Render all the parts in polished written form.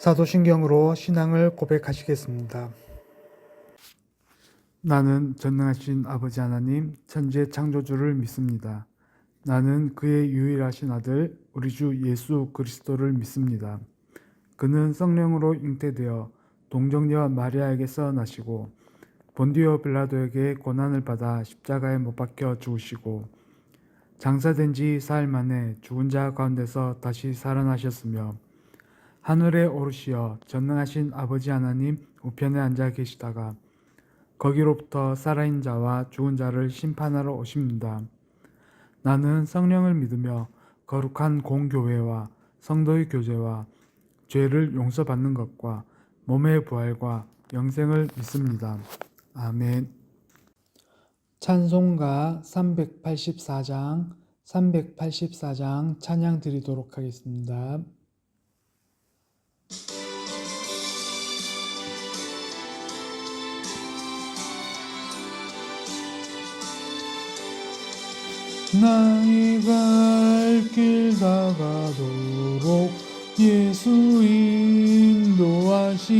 사도신경으로 신앙을 고백하시겠습니다. 나는 전능하신 아버지 하나님, 천지의 창조주를 믿습니다. 나는 그의 유일하신 아들, 우리 주 예수 그리스도를 믿습니다. 그는 성령으로 잉태되어 동정녀 마리아에게서 나시고 본디오 빌라도에게 고난을 받아 십자가에 못 박혀 죽으시고 장사된 지 사흘 만에 죽은 자 가운데서 다시 살아나셨으며 하늘에 오르시어 전능하신 아버지 하나님 우편에 앉아 계시다가 거기로부터 살아있는 자와 죽은 자를 심판하러 오십니다. 나는 성령을 믿으며 거룩한 공교회와 성도의 교제와 죄를 용서받는 것과 몸의 부활과 영생을 믿습니다. 아멘. 찬송가 384장 찬양 드리도록 하겠습니다. 나의 갈 길 다가도록 예수 인도하시니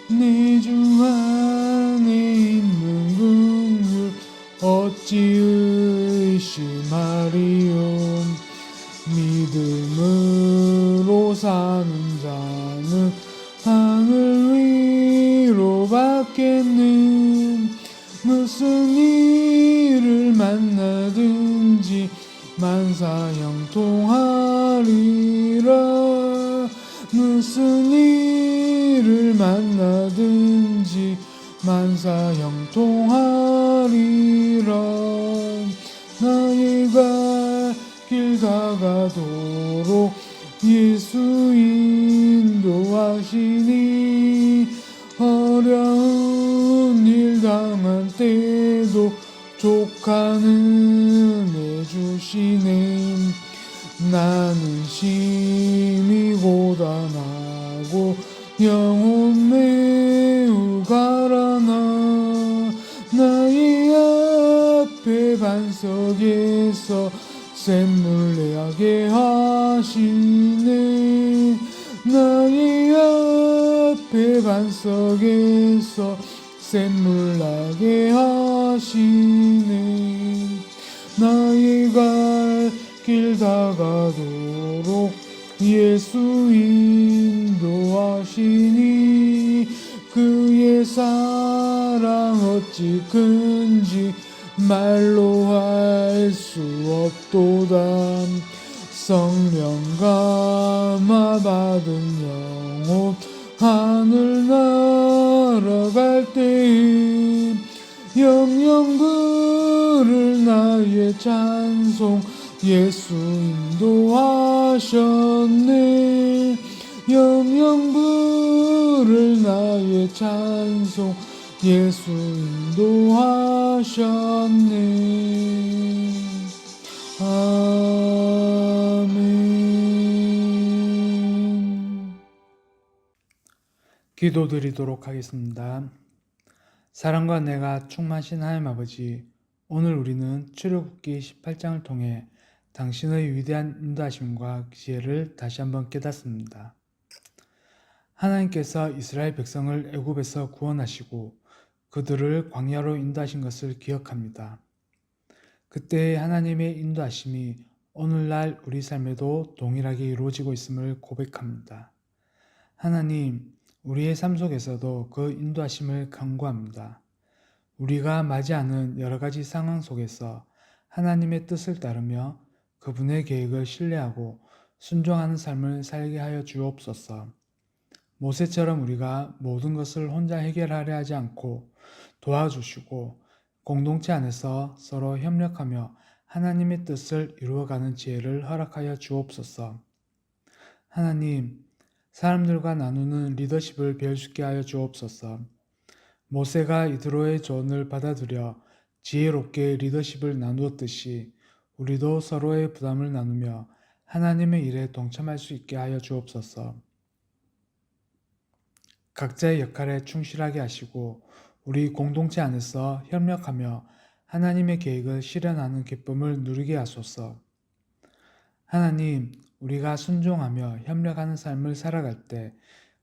내 주 안에 있는 긍휼 어찌 의심하리요. 믿음으로 사는 자는 하늘 위로 받겠는 무슨 일을 만나든지 만사형통하리라. 무슨 일을 만나든지 만사형통하리라. 나의 갈 길 다가도록 예수 인도하시니 어려운 일 당한 때도 족하는 애 주시네. 나는 심히 고단하고 영혼 매우 가라나 나의 앞에 반석에서 샘물 내게 하시네. 나의 앞에 반석에서 샘물 나게 하시네. 나의 갈 길 다가도록 예수 인도하시니 그의 사랑 어찌 큰지 말로 할 수 없도다. 성령 감화 받은 영혼 하늘 날아갈 때에 영영 부를 나의 찬송 예수 인도하셨네. 영영 부를 나의 찬송 예수 인도하셨네. 아멘. 기도드리도록 하겠습니다. 사랑과 내가 충만하신 하나님 아버지, 오늘 우리는 출애굽기 18장을 통해 당신의 위대한 인도하심과 지혜를 다시 한번 깨닫습니다. 하나님께서 이스라엘 백성을 애굽에서 구원하시고 그들을 광야로 인도하신 것을 기억합니다. 그때의 하나님의 인도하심이 오늘날 우리 삶에도 동일하게 이루어지고 있음을 고백합니다. 하나님, 우리의 삶 속에서도 그 인도하심을 간구합니다. 우리가 맞이하는 여러 가지 상황 속에서 하나님의 뜻을 따르며 그분의 계획을 신뢰하고 순종하는 삶을 살게 하여 주옵소서. 모세처럼 우리가 모든 것을 혼자 해결하려 하지 않고 도와주시고 공동체 안에서 서로 협력하며 하나님의 뜻을 이루어가는 지혜를 허락하여 주옵소서. 하나님, 사람들과 나누는 리더십을 배울 수 있게 하여 주옵소서. 모세가 이드로의 조언을 받아들여 지혜롭게 리더십을 나누었듯이 우리도 서로의 부담을 나누며 하나님의 일에 동참할 수 있게 하여 주옵소서. 각자의 역할에 충실하게 하시고 우리 공동체 안에서 협력하며 하나님의 계획을 실현하는 기쁨을 누리게 하소서. 하나님, 우리가 순종하며 협력하는 삶을 살아갈 때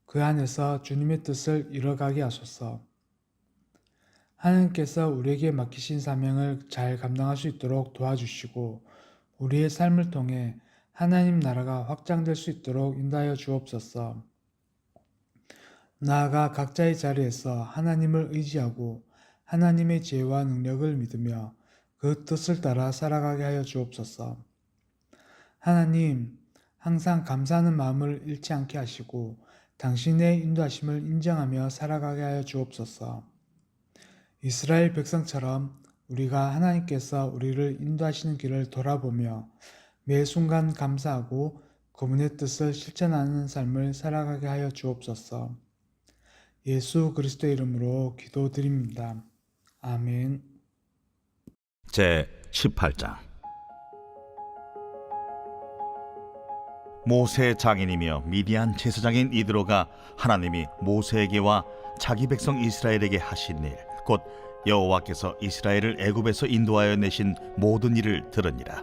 그 안에서 주님의 뜻을 이뤄가게 하소서. 하나님께서 우리에게 맡기신 사명을 잘 감당할 수 있도록 도와주시고 우리의 삶을 통해 하나님 나라가 확장될 수 있도록 인도하여 주옵소서. 나아가 각자의 자리에서 하나님을 의지하고 하나님의 지혜와 능력을 믿으며 그 뜻을 따라 살아가게 하여 주옵소서. 하나님, 항상 감사하는 마음을 잃지 않게 하시고 당신의 인도하심을 인정하며 살아가게 하여 주옵소서. 이스라엘 백성처럼 우리가 하나님께서 우리를 인도하시는 길을 돌아보며 매 순간 감사하고 그분의 뜻을 실천하는 삶을 살아가게 하여 주옵소서. 예수 그리스도의 이름으로 기도드립니다. 아멘. 제 18장. 모세의 장인이며 미디안 제사장인 이드로가 하나님이 모세에게와 자기 백성 이스라엘에게 하신 일, 곧 여호와께서 이스라엘을 애굽에서 인도하여 내신 모든 일을 들으니라.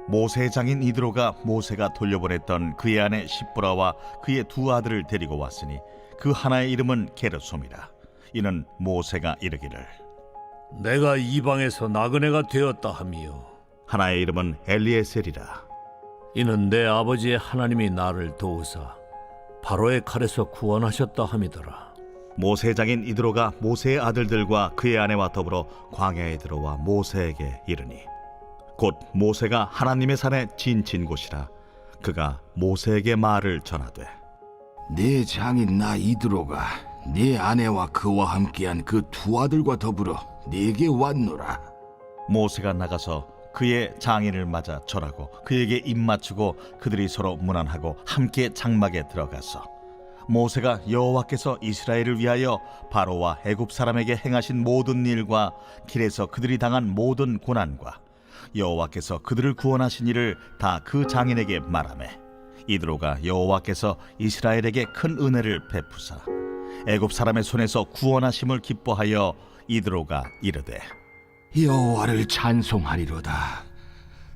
모세의 장인 이드로가 모세가 돌려보냈던 그의 아내 십보라와 그의 두 아들을 데리고 왔으니 그 하나의 이름은 게르솜이라. 이는 모세가 이르기를 내가 이방에서 나그네가 되었다 하미요, 하나의 이름은 엘리에셀이라. 이는 내 아버지의 하나님이 나를 도우사 바로의 칼에서 구원하셨다 함이더라. 모세의 장인 이드로가 모세의 아들들과 그의 아내와 더불어 광야에 들어와 모세에게 이르니 곧 모세가 하나님의 산에 진친 곳이라. 그가 모세에게 말을 전하되 내 장인 나 이드로가 네 아내와 그와 함께한 그 두 아들과 더불어 네게 왔노라. 모세가 나가서 그의 장인을 맞아 절하고 그에게 입맞추고 그들이 서로 문안하고 함께 장막에 들어가서 모세가 여호와께서 이스라엘을 위하여 바로와 애굽 사람에게 행하신 모든 일과 길에서 그들이 당한 모든 고난과 여호와께서 그들을 구원하신 일을 다 그 장인에게 말하매 이드로가 여호와께서 이스라엘에게 큰 은혜를 베푸사 애굽 사람의 손에서 구원하심을 기뻐하여 이드로가 이르되 여호와를 찬송하리로다.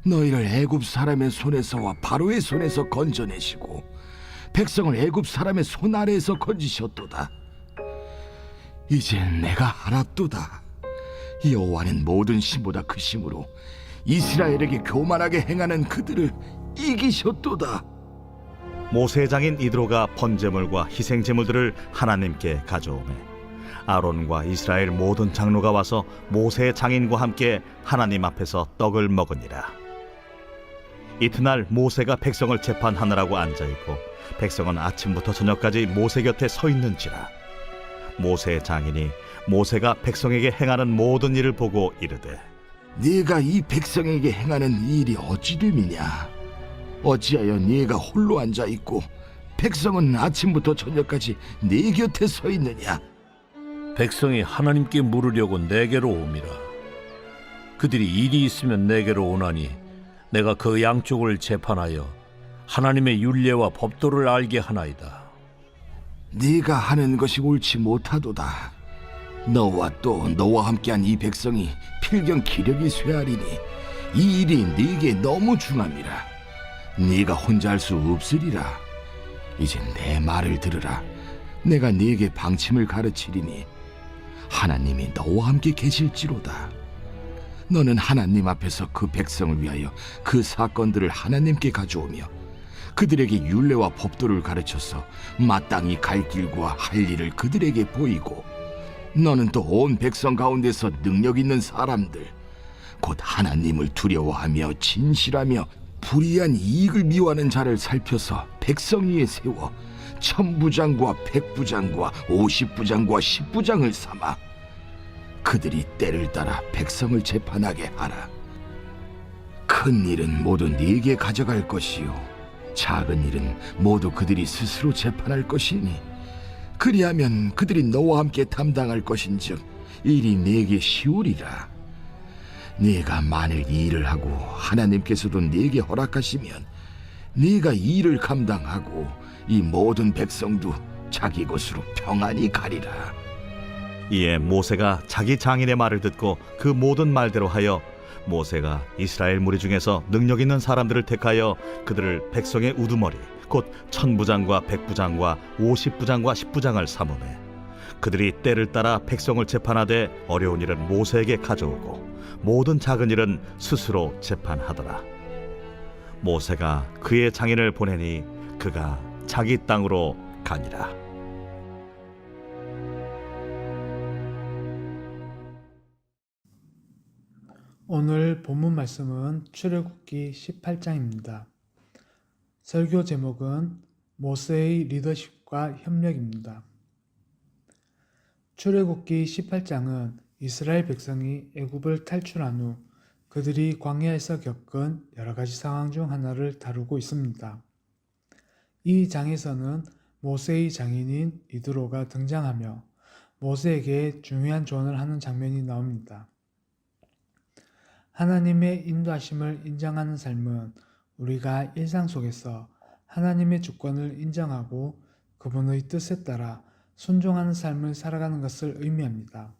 너희를 애굽 사람의 손에서와 바로의 손에서 건져내시고 백성을 애굽 사람의 손 아래에서 건지셨도다. 이젠 내가 알았도다. 여호와는 모든 신보다 크심으로 이스라엘에게 교만하게 행하는 그들을 이기셨도다. 모세의 장인 이드로가 번제물과 희생제물들을 하나님께 가져오매 아론과 이스라엘 모든 장로가 와서 모세의 장인과 함께 하나님 앞에서 떡을 먹으니라. 이튿날 모세가 백성을 재판하느라고 앉아있고 백성은 아침부터 저녁까지 모세 곁에 서 있는지라. 모세의 장인이 모세가 백성에게 행하는 모든 일을 보고 이르되 네가 이 백성에게 행하는 일이 어찌 됨이냐? 어찌하여 네가 홀로 앉아있고 백성은 아침부터 저녁까지 네 곁에 서 있느냐? 백성이 하나님께 물으려고 내게로 옴이라. 그들이 일이 있으면 내게로 오나니 내가 그 양쪽을 재판하여 하나님의 율례와 법도를 알게 하나이다. 네가 하는 것이 옳지 못하도다. 너와 또 너와 함께한 이 백성이 필경 기력이 쇠하리니 이 일이 네게 너무 중함이라. 네가 혼자 할 수 없으리라. 이제 내 말을 들으라. 내가 네게 방침을 가르치리니 하나님이 너와 함께 계실지로다. 너는 하나님 앞에서 그 백성을 위하여 그 사건들을 하나님께 가져오며 그들에게 율례와 법도를 가르쳐서 마땅히 갈 길과 할 일을 그들에게 보이고 너는 또 온 백성 가운데서 능력 있는 사람들 곧 하나님을 두려워하며 진실하며 불의한 이익을 미워하는 자를 살펴서 백성 위에 세워 천부장과 백부장과 50부장과 10부장을 삼아 그들이 때를 따라 백성을 재판하게 하라. 큰 일은 모두 네게 가져갈 것이요 작은 일은 모두 그들이 스스로 재판할 것이니 그리하면 그들이 너와 함께 담당할 것인즉 일이 네게 쉬우리라. 네가 만일 이 일을 하고 하나님께서도 네게 허락하시면 네가 이 일을 감당하고 이 모든 백성도 자기 곳으로 평안히 가리라. 이에 모세가 자기 장인의 말을 듣고 그 모든 말대로 하여 모세가 이스라엘 무리 중에서 능력 있는 사람들을 택하여 그들을 백성의 우두머리 곧 천부장과 백부장과 50부장과 10부장을 삼으매 그들이 때를 따라 백성을 재판하되 어려운 일은 모세에게 가져오고 모든 작은 일은 스스로 재판하더라. 모세가 그의 장인을 보내니 그가 자기 땅으로 가니라. 오늘 본문 말씀은 출애굽기 18장입니다. 설교 제목은 모세의 리더십과 협력입니다. 출애굽기 18장은 이스라엘 백성이 애굽을 탈출한 후 그들이 광야에서 겪은 여러 가지 상황 중 하나를 다루고 있습니다. 이 장에서는 모세의 장인인 이드로가 등장하며 모세에게 중요한 조언을 하는 장면이 나옵니다. 하나님의 인도하심을 인정하는 삶은 우리가 일상 속에서 하나님의 주권을 인정하고 그분의 뜻에 따라 순종하는 삶을 살아가는 것을 의미합니다.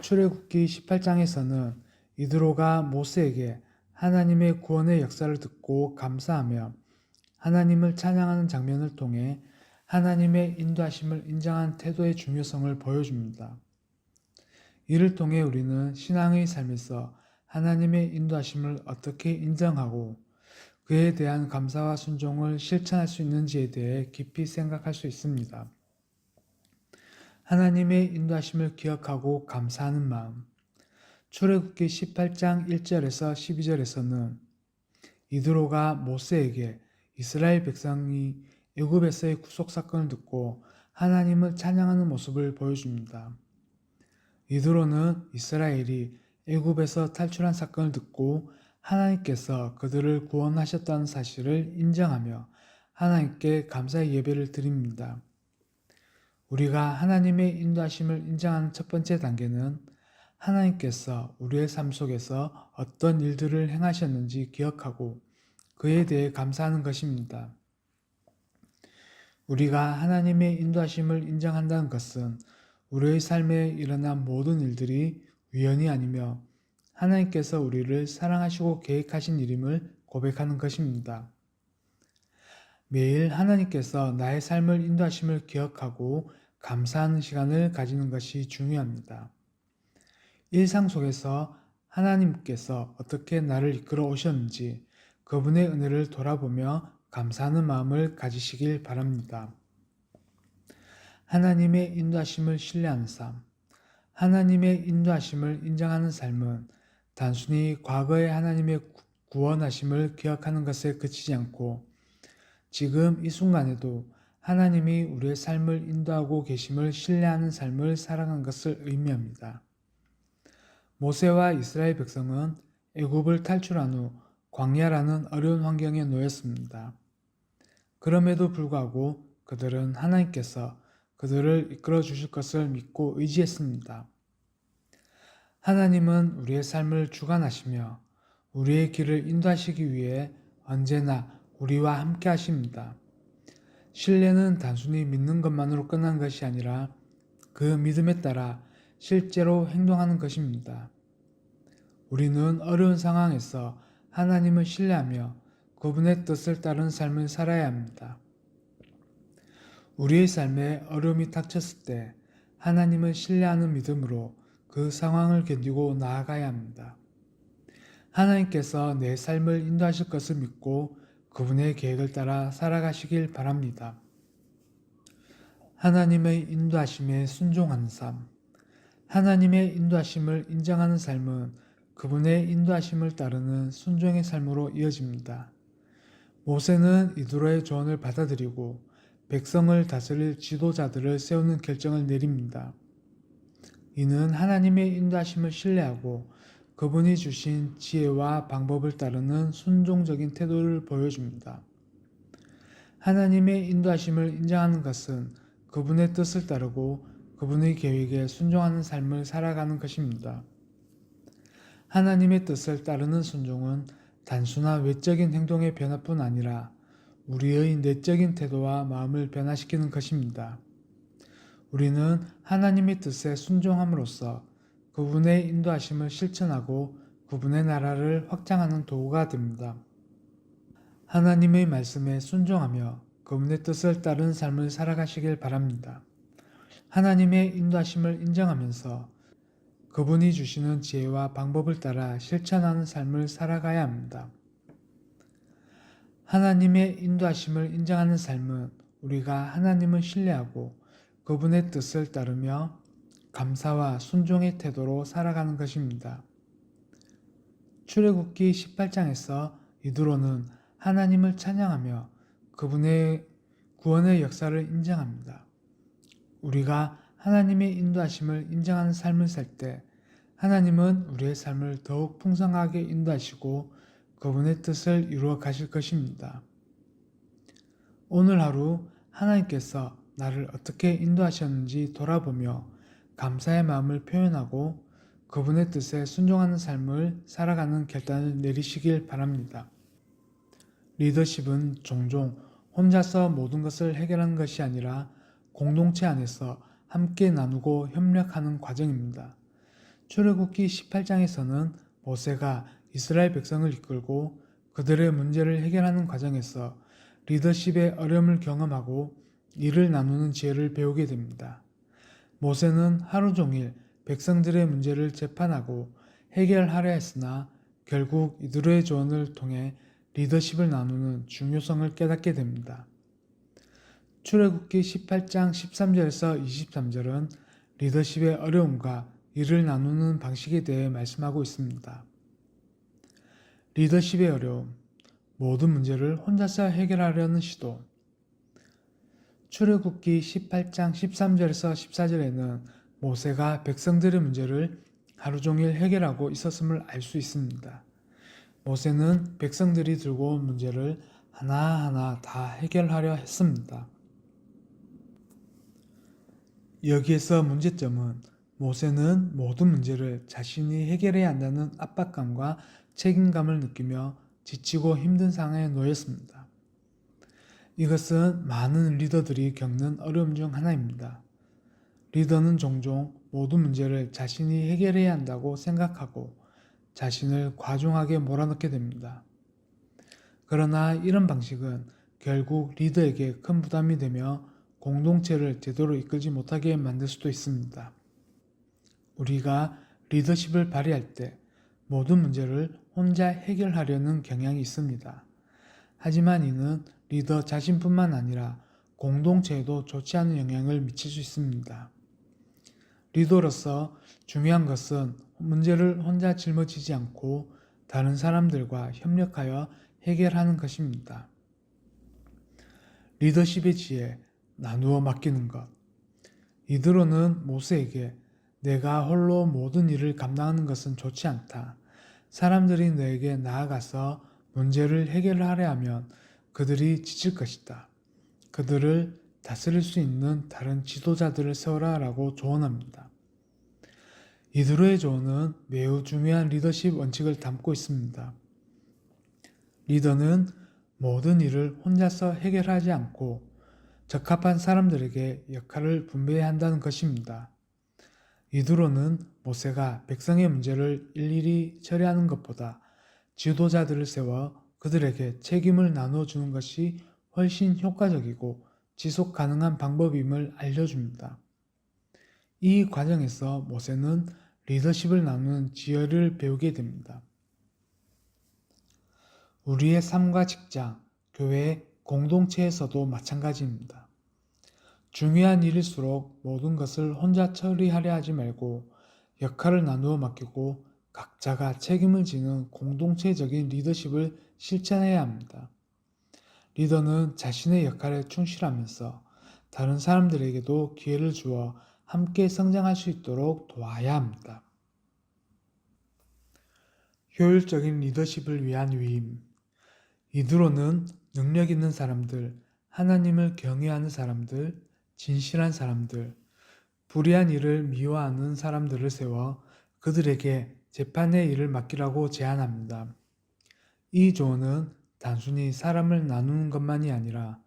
출애굽기 18장에서는 이드로가 모세에게 하나님의 구원의 역사를 듣고 감사하며 하나님을 찬양하는 장면을 통해 하나님의 인도하심을 인정하는 태도의 중요성을 보여줍니다. 이를 통해 우리는 신앙의 삶에서 하나님의 인도하심을 어떻게 인정하고 그에 대한 감사와 순종을 실천할 수 있는지에 대해 깊이 생각할 수 있습니다. 하나님의 인도하심을 기억하고 감사하는 마음. 출애굽기 18장 1절에서 12절에서는 이드로가 모세에게 이스라엘 백성이 애굽에서의 구속 사건을 듣고 하나님을 찬양하는 모습을 보여줍니다. 이드로는 이스라엘이 애굽에서 탈출한 사건을 듣고 하나님께서 그들을 구원하셨다는 사실을 인정하며 하나님께 감사의 예배를 드립니다. 우리가 하나님의 인도하심을 인정하는 첫 번째 단계는 하나님께서 우리의 삶 속에서 어떤 일들을 행하셨는지 기억하고 그에 대해 감사하는 것입니다. 우리가 하나님의 인도하심을 인정한다는 것은 우리의 삶에 일어난 모든 일들이 우연이 아니며 하나님께서 우리를 사랑하시고 계획하신 일임을 고백하는 것입니다. 매일 하나님께서 나의 삶을 인도하심을 기억하고 감사하는 시간을 가지는 것이 중요합니다. 일상 속에서 하나님께서 어떻게 나를 이끌어 오셨는지 그분의 은혜를 돌아보며 감사하는 마음을 가지시길 바랍니다. 하나님의 인도하심을 신뢰하는 삶. 하나님의 인도하심을 인정하는 삶은 단순히 과거의 하나님의 구원하심을 기억하는 것에 그치지 않고 지금 이 순간에도 하나님이 우리의 삶을 인도하고 계심을 신뢰하는 삶을 살아가는 것을 의미합니다. 모세와 이스라엘 백성은 애굽을 탈출한 후 광야라는 어려운 환경에 놓였습니다. 그럼에도 불구하고 그들은 하나님께서 그들을 이끌어 주실 것을 믿고 의지했습니다. 하나님은 우리의 삶을 주관하시며 우리의 길을 인도하시기 위해 언제나 우리와 함께 하십니다. 신뢰는 단순히 믿는 것만으로 끝난 것이 아니라 그 믿음에 따라 실제로 행동하는 것입니다. 우리는 어려운 상황에서 하나님을 신뢰하며 그분의 뜻을 따르는 삶을 살아야 합니다. 우리의 삶에 어려움이 닥쳤을 때 하나님을 신뢰하는 믿음으로 그 상황을 견디고 나아가야 합니다. 하나님께서 내 삶을 인도하실 것을 믿고 그분의 계획을 따라 살아가시길 바랍니다. 하나님의 인도하심에 순종하는 삶. 하나님의 인도하심을 인정하는 삶은 그분의 인도하심을 따르는 순종의 삶으로 이어집니다. 모세는 이드로의 조언을 받아들이고 백성을 다스릴 지도자들을 세우는 결정을 내립니다. 이는 하나님의 인도하심을 신뢰하고 그분이 주신 지혜와 방법을 따르는 순종적인 태도를 보여줍니다. 하나님의 인도하심을 인정하는 것은 그분의 뜻을 따르고 그분의 계획에 순종하는 삶을 살아가는 것입니다. 하나님의 뜻을 따르는 순종은 단순한 외적인 행동의 변화뿐 아니라 우리의 내적인 태도와 마음을 변화시키는 것입니다. 우리는 하나님의 뜻에 순종함으로써 그분의 인도하심을 실천하고 그분의 나라를 확장하는 도구가 됩니다. 하나님의 말씀에 순종하며 그분의 뜻을 따른 삶을 살아가시길 바랍니다. 하나님의 인도하심을 인정하면서 그분이 주시는 지혜와 방법을 따라 실천하는 삶을 살아가야 합니다. 하나님의 인도하심을 인정하는 삶은 우리가 하나님을 신뢰하고 그분의 뜻을 따르며 감사와 순종의 태도로 살아가는 것입니다. 출애굽기 18장에서 이드로는 하나님을 찬양하며 그분의 구원의 역사를 인정합니다. 우리가 하나님의 인도하심을 인정하는 삶을 살 때 하나님은 우리의 삶을 더욱 풍성하게 인도하시고 그분의 뜻을 이루어 가실 것입니다. 오늘 하루 하나님께서 나를 어떻게 인도하셨는지 돌아보며 감사의 마음을 표현하고 그분의 뜻에 순종하는 삶을 살아가는 결단을 내리시길 바랍니다. 리더십은 종종 혼자서 모든 것을 해결하는 것이 아니라 공동체 안에서 함께 나누고 협력하는 과정입니다. 출애굽기 18장에서는 모세가 이스라엘 백성을 이끌고 그들의 문제를 해결하는 과정에서 리더십의 어려움을 경험하고 일을 나누는 지혜를 배우게 됩니다. 모세는 하루 종일 백성들의 문제를 재판하고 해결하려 했으나 결국 이드로의 조언을 통해 리더십을 나누는 중요성을 깨닫게 됩니다. 출애굽기 18장 13절에서 23절은 리더십의 어려움과 일을 나누는 방식에 대해 말씀하고 있습니다. 리더십의 어려움, 모든 문제를 혼자서 해결하려는 시도. 출애굽기 18장 13절에서 14절에는 모세가 백성들의 문제를 하루 종일 해결하고 있었음을 알 수 있습니다. 모세는 백성들이 들고 온 문제를 하나하나 다 해결하려 했습니다. 여기에서 문제점은 모세는 모든 문제를 자신이 해결해야 한다는 압박감과 책임감을 느끼며 지치고 힘든 상황에 놓였습니다. 이것은 많은 리더들이 겪는 어려움 중 하나입니다. 리더는 종종 모든 문제를 자신이 해결해야 한다고 생각하고 자신을 과중하게 몰아넣게 됩니다. 그러나 이런 방식은 결국 리더에게 큰 부담이 되며 공동체를 제대로 이끌지 못하게 만들 수도 있습니다. 우리가 리더십을 발휘할 때 모든 문제를 혼자 해결하려는 경향이 있습니다. 하지만 이는 리더 자신뿐만 아니라 공동체에도 좋지 않은 영향을 미칠 수 있습니다. 리더로서 중요한 것은 문제를 혼자 짊어지지 않고 다른 사람들과 협력하여 해결하는 것입니다. 리더십의 지혜, 나누어 맡기는 것. 이드로는 모세에게 내가 홀로 모든 일을 감당하는 것은 좋지 않다. 사람들이 너에게 나아가서 문제를 해결하려 하면 그들이 지칠 것이다. 그들을 다스릴 수 있는 다른 지도자들을 세워라 라고 조언합니다. 이드로의 조언은 매우 중요한 리더십 원칙을 담고 있습니다. 리더는 모든 일을 혼자서 해결하지 않고 적합한 사람들에게 역할을 분배해야 한다는 것입니다. 이드로는 모세가 백성의 문제를 일일이 처리하는 것보다 지도자들을 세워 그들에게 책임을 나눠주는 것이 훨씬 효과적이고 지속 가능한 방법임을 알려줍니다. 이 과정에서 모세는 리더십을 나누는 지혜를 배우게 됩니다. 우리의 삶과 직장, 교회, 공동체에서도 마찬가지입니다. 중요한 일일수록 모든 것을 혼자 처리하려 하지 말고 역할을 나누어 맡기고 각자가 책임을 지는 공동체적인 리더십을 실천해야 합니다. 리더는 자신의 역할에 충실하면서 다른 사람들에게도 기회를 주어 함께 성장할 수 있도록 도와야 합니다. 효율적인 리더십을 위한 위임. 이드로는 능력 있는 사람들, 하나님을 경외하는 사람들, 진실한 사람들, 불의한 일을 미워하는 사람들을 세워 그들에게 재판의 일을 맡기라고 제안합니다. 이 조언은 단순히 사람을 나누는 것만이 아니라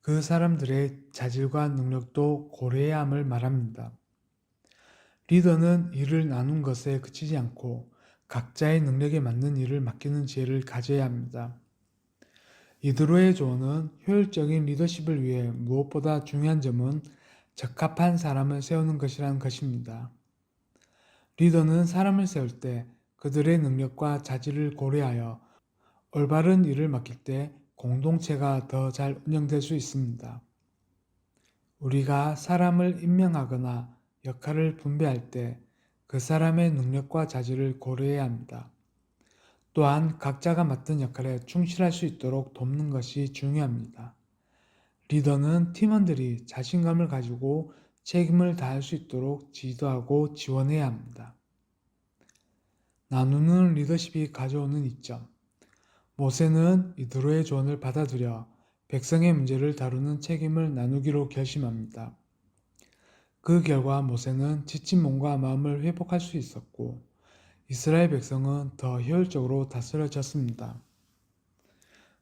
그 사람들의 자질과 능력도 고려해야 함을 말합니다. 리더는 일을 나눈 것에 그치지 않고 각자의 능력에 맞는 일을 맡기는 지혜를 가져야 합니다. 이드로의 조언은 효율적인 리더십을 위해 무엇보다 중요한 점은 적합한 사람을 세우는 것이라는 것입니다. 리더는 사람을 세울 때 그들의 능력과 자질을 고려하여 올바른 일을 맡길 때 공동체가 더 잘 운영될 수 있습니다. 우리가 사람을 임명하거나 역할을 분배할 때 그 사람의 능력과 자질을 고려해야 합니다. 또한 각자가 맡은 역할에 충실할 수 있도록 돕는 것이 중요합니다. 리더는 팀원들이 자신감을 가지고 책임을 다할 수 있도록 지도하고 지원해야 합니다. 나누는 리더십이 가져오는 이점. 모세는 이드로의 조언을 받아들여 백성의 문제를 다루는 책임을 나누기로 결심합니다. 그 결과 모세는 지친 몸과 마음을 회복할 수 있었고 이스라엘 백성은 더 효율적으로 다스려졌습니다.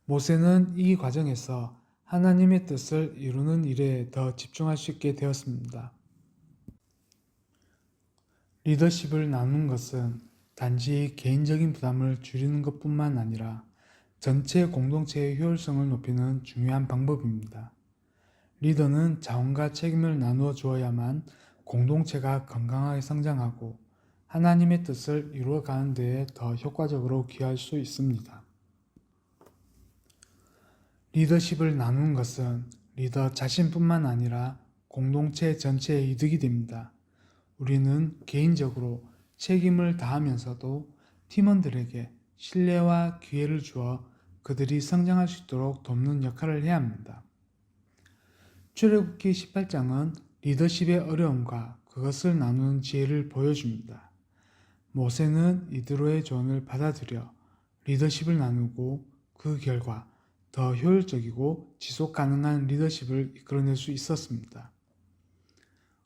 모세는 이 과정에서 하나님의 뜻을 이루는 일에 더 집중할 수 있게 되었습니다. 리더십을 나누는 것은 단지 개인적인 부담을 줄이는 것뿐만 아니라 전체 공동체의 효율성을 높이는 중요한 방법입니다. 리더는 자원과 책임을 나누어 주어야만 공동체가 건강하게 성장하고 하나님의 뜻을 이루어가는 데에 더 효과적으로 기여할 수 있습니다. 리더십을 나누는 것은 리더 자신뿐만 아니라 공동체 전체의 이득이 됩니다. 우리는 개인적으로 책임을 다하면서도 팀원들에게 신뢰와 기회를 주어 그들이 성장할 수 있도록 돕는 역할을 해야 합니다. 출애굽기 18장은 리더십의 어려움과 그것을 나누는 지혜를 보여줍니다. 모세는 이드로의 조언을 받아들여 리더십을 나누고 그 결과 더 효율적이고 지속 가능한 리더십을 이끌어낼 수 있었습니다.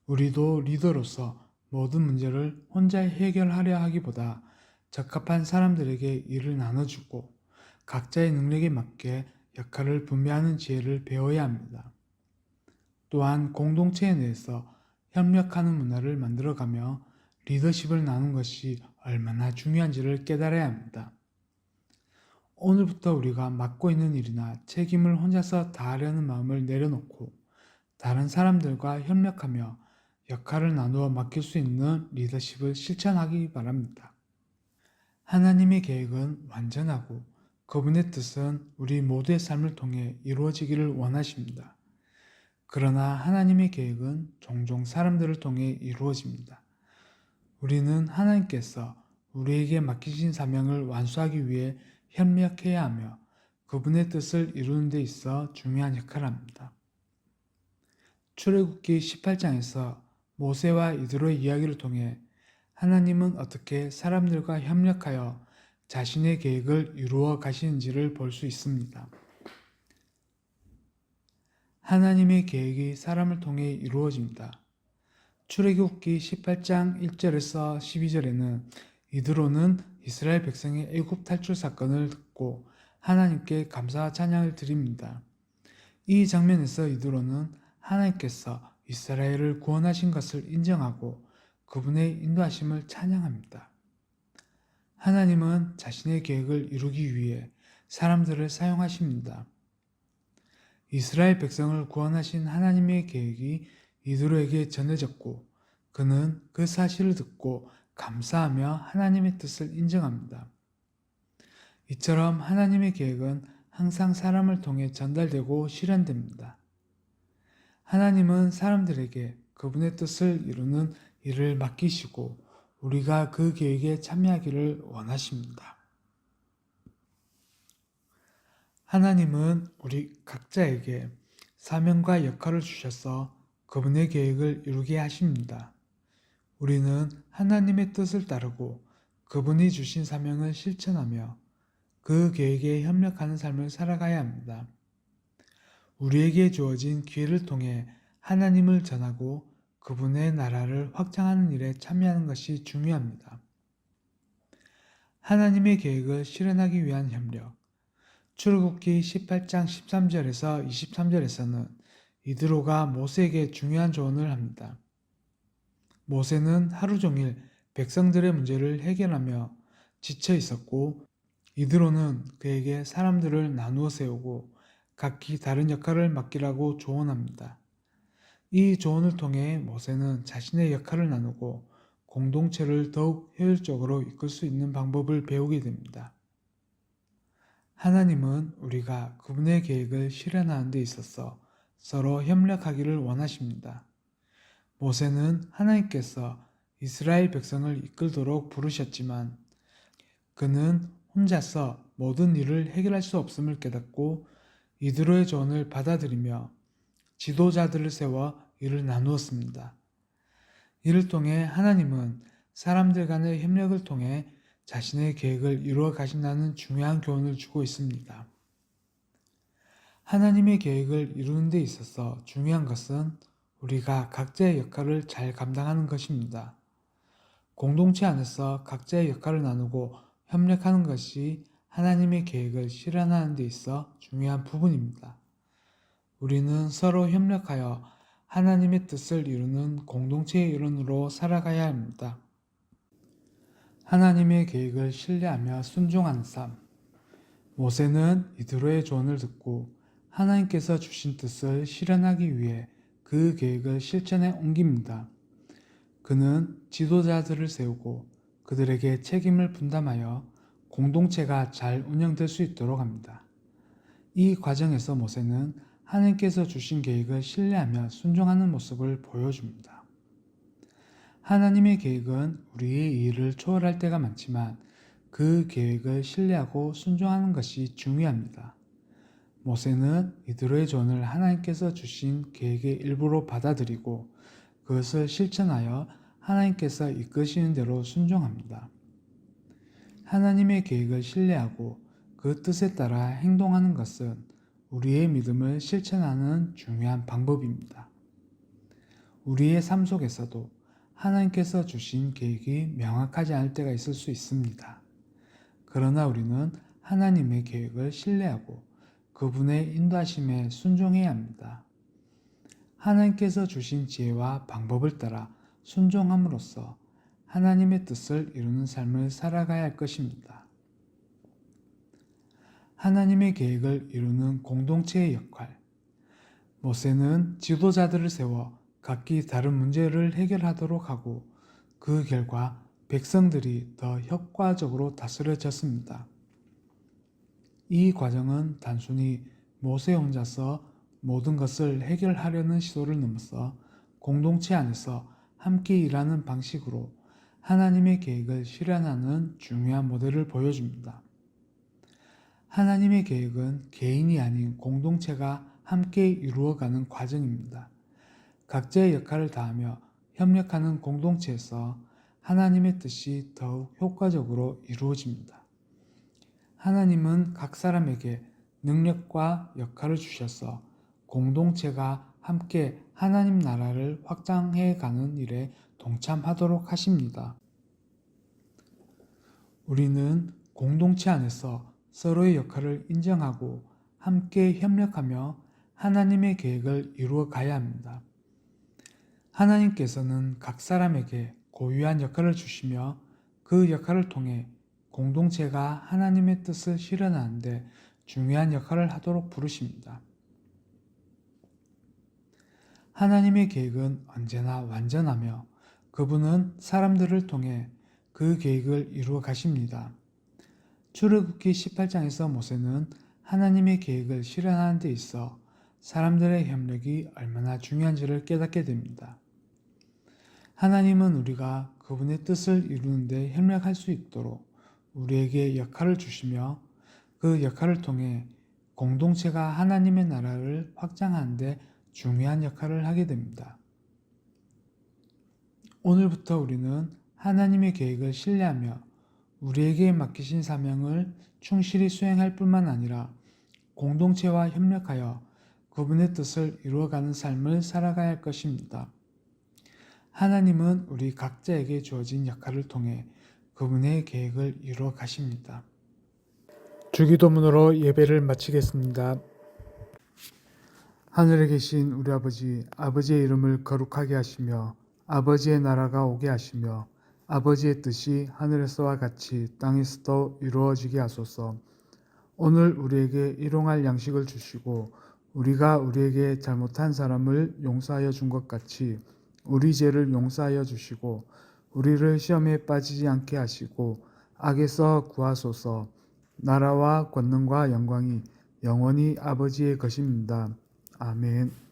우리도 리더로서 모든 문제를 혼자 해결하려 하기보다 적합한 사람들에게 일을 나눠주고 각자의 능력에 맞게 역할을 분배하는 지혜를 배워야 합니다. 또한 공동체 내에서 협력하는 문화를 만들어가며 리더십을 나누는 것이 얼마나 중요한지를 깨달아야 합니다. 오늘부터 우리가 맡고 있는 일이나 책임을 혼자서 다하려는 마음을 내려놓고 다른 사람들과 협력하며 역할을 나누어 맡길 수 있는 리더십을 실천하기 바랍니다. 하나님의 계획은 완전하고 그분의 뜻은 우리 모두의 삶을 통해 이루어지기를 원하십니다. 그러나 하나님의 계획은 종종 사람들을 통해 이루어집니다. 우리는 하나님께서 우리에게 맡기신 사명을 완수하기 위해 협력해야 하며 그분의 뜻을 이루는 데 있어 중요한 역할을 합니다. 출애굽기 18장에서 모세와 이드로의 이야기를 통해 하나님은 어떻게 사람들과 협력하여 자신의 계획을 이루어 가시는지를 볼 수 있습니다. 하나님의 계획이 사람을 통해 이루어집니다. 출애굽기 18장 1절에서 12절에는 이드로는 이스라엘 백성의 애굽 탈출 사건을 듣고 하나님께 감사와 찬양을 드립니다. 이 장면에서 이드로는 하나님께서 이스라엘을 구원하신 것을 인정하고 그분의 인도하심을 찬양합니다. 하나님은 자신의 계획을 이루기 위해 사람들을 사용하십니다. 이스라엘 백성을 구원하신 하나님의 계획이 이드로에게 전해졌고 그는 그 사실을 듣고 감사하며 하나님의 뜻을 인정합니다. 이처럼 하나님의 계획은 항상 사람을 통해 전달되고 실현됩니다. 하나님은 사람들에게 그분의 뜻을 이루는 일을 맡기시고 우리가 그 계획에 참여하기를 원하십니다. 하나님은 우리 각자에게 사명과 역할을 주셔서 그분의 계획을 이루게 하십니다. 우리는 하나님의 뜻을 따르고 그분이 주신 사명을 실천하며 그 계획에 협력하는 삶을 살아가야 합니다. 우리에게 주어진 기회를 통해 하나님을 전하고 그분의 나라를 확장하는 일에 참여하는 것이 중요합니다. 하나님의 계획을 실현하기 위한 협력. 출애굽기 18장 13절에서 23절에서는 이드로가 모세에게 중요한 조언을 합니다. 모세는 하루 종일 백성들의 문제를 해결하며 지쳐 있었고 이드로는 그에게 사람들을 나누어 세우고 각기 다른 역할을 맡기라고 조언합니다. 이 조언을 통해 모세는 자신의 역할을 나누고 공동체를 더욱 효율적으로 이끌 수 있는 방법을 배우게 됩니다. 하나님은 우리가 그분의 계획을 실현하는 데 있어서 서로 협력하기를 원하십니다. 모세는 하나님께서 이스라엘 백성을 이끌도록 부르셨지만 그는 혼자서 모든 일을 해결할 수 없음을 깨닫고 이드로의 조언을 받아들이며 지도자들을 세워 일을 나누었습니다. 이를 통해 하나님은 사람들 간의 협력을 통해 자신의 계획을 이루어 가신다는 중요한 교훈을 주고 있습니다. 하나님의 계획을 이루는 데 있어서 중요한 것은 우리가 각자의 역할을 잘 감당하는 것입니다. 공동체 안에서 각자의 역할을 나누고 협력하는 것이 하나님의 계획을 실현하는 데 있어 중요한 부분입니다. 우리는 서로 협력하여 하나님의 뜻을 이루는 공동체의 일원으로 살아가야 합니다. 하나님의 계획을 신뢰하며 순종하는 삶. 모세는 이드로의 조언을 듣고 하나님께서 주신 뜻을 실현하기 위해 그 계획을 실천에 옮깁니다. 그는 지도자들을 세우고 그들에게 책임을 분담하여 공동체가 잘 운영될 수 있도록 합니다. 이 과정에서 모세는 하나님께서 주신 계획을 신뢰하며 순종하는 모습을 보여줍니다. 하나님의 계획은 우리의 이해를 초월할 때가 많지만 그 계획을 신뢰하고 순종하는 것이 중요합니다. 모세는 이드로의 조언을 하나님께서 주신 계획의 일부로 받아들이고 그것을 실천하여 하나님께서 이끄시는 대로 순종합니다. 하나님의 계획을 신뢰하고 그 뜻에 따라 행동하는 것은 우리의 믿음을 실천하는 중요한 방법입니다. 우리의 삶 속에서도 하나님께서 주신 계획이 명확하지 않을 때가 있을 수 있습니다. 그러나 우리는 하나님의 계획을 신뢰하고 그분의 인도하심에 순종해야 합니다. 하나님께서 주신 지혜와 방법을 따라 순종함으로써 하나님의 뜻을 이루는 삶을 살아가야 할 것입니다. 하나님의 계획을 이루는 공동체의 역할. 모세는 지도자들을 세워 각기 다른 문제를 해결하도록 하고 그 결과 백성들이 더 효과적으로 다스려졌습니다. 이 과정은 단순히 모세 혼자서 모든 것을 해결하려는 시도를 넘어서 공동체 안에서 함께 일하는 방식으로 하나님의 계획을 실현하는 중요한 모델을 보여줍니다. 하나님의 계획은 개인이 아닌 공동체가 함께 이루어가는 과정입니다. 각자의 역할을 다하며 협력하는 공동체에서 하나님의 뜻이 더욱 효과적으로 이루어집니다. 하나님은 각 사람에게 능력과 역할을 주셔서 공동체가 함께 하나님 나라를 확장해 가는 일에 동참하도록 하십니다. 우리는 공동체 안에서 서로의 역할을 인정하고 함께 협력하며 하나님의 계획을 이루어 가야 합니다. 하나님께서는 각 사람에게 고유한 역할을 주시며 그 역할을 통해 공동체가 하나님의 뜻을 실현하는 데 중요한 역할을 하도록 부르십니다. 하나님의 계획은 언제나 완전하며 그분은 사람들을 통해 그 계획을 이루어 가십니다. 출애굽기 18장에서 모세는 하나님의 계획을 실현하는 데 있어 사람들의 협력이 얼마나 중요한지를 깨닫게 됩니다. 하나님은 우리가 그분의 뜻을 이루는 데 협력할 수 있도록 우리에게 역할을 주시며 그 역할을 통해 공동체가 하나님의 나라를 확장하는 데 중요한 역할을 하게 됩니다. 오늘부터 우리는 하나님의 계획을 신뢰하며 우리에게 맡기신 사명을 충실히 수행할 뿐만 아니라 공동체와 협력하여 그분의 뜻을 이루어가는 삶을 살아가야 할 것입니다. 하나님은 우리 각자에게 주어진 역할을 통해 그분의 계획을 이루어 가십니다. 주기도문으로 예배를 마치겠습니다. 하늘에 계신 우리 아버지, 아버지의 이름을 거룩하게 하시며 아버지의 나라가 오게 하시며 아버지의 뜻이 하늘에서와 같이 땅에서도 이루어지게 하소서. 오늘 우리에게 일용할 양식을 주시고 우리가 우리에게 잘못한 사람을 용서하여 준 것 같이 우리 죄를 용서하여 주시고 우리를 시험에 빠지지 않게 하시고 악에서 구하소서. 나라와 권능과 영광이 영원히 아버지의 것입니다. 아멘.